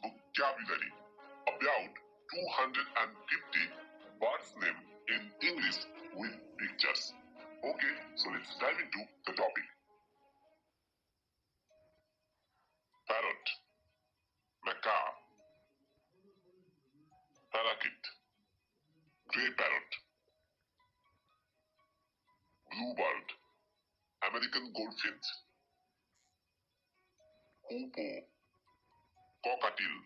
vocabulary. About 250 birds name in English with pictures. Okay, so let's dive into the topic. Parrot, macaw, parakeet, grey parrot, bluebird, American goldfinch, hoopoe, cockatiel,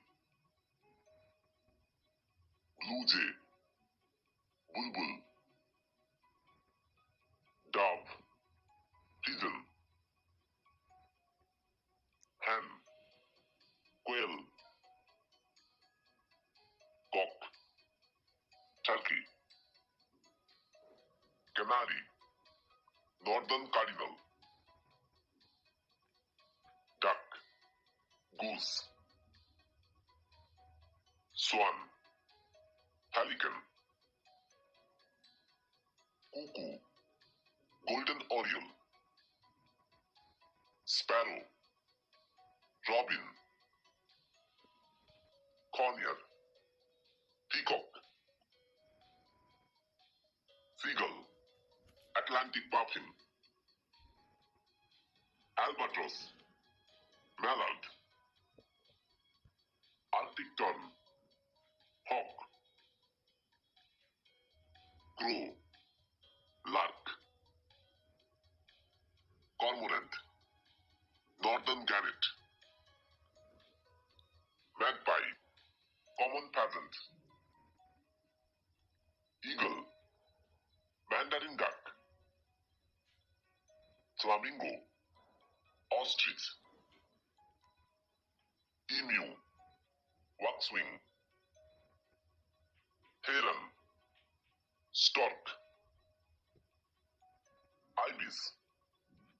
blue jay, bulbul, dove, pigeon, hen, quail, cock, turkey, canary, northern cardinal, duck, goose, swan, pelican, cuckoo, golden oriole, sparrow, robin, conure, peacock, seagull, Atlantic puffin, albatross, mallard, Arctic tern, hawk, crow, lark, cormorant, northern gannet, magpie, common pheasant, eagle, mandarin duck, flamingo, ostrich, emu, waxwing, heron, stork, ibis,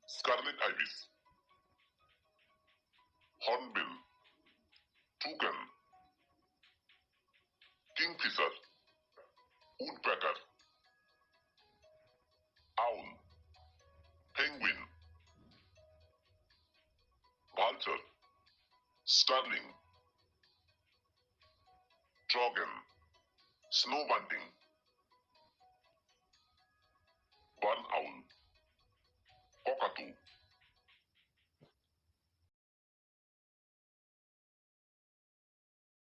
scarlet ibis, hornbill, toucan, kingfisher, woodpecker, owl, penguin, vulture, starling, trogon, snow bunting, barn owl, cockatoo,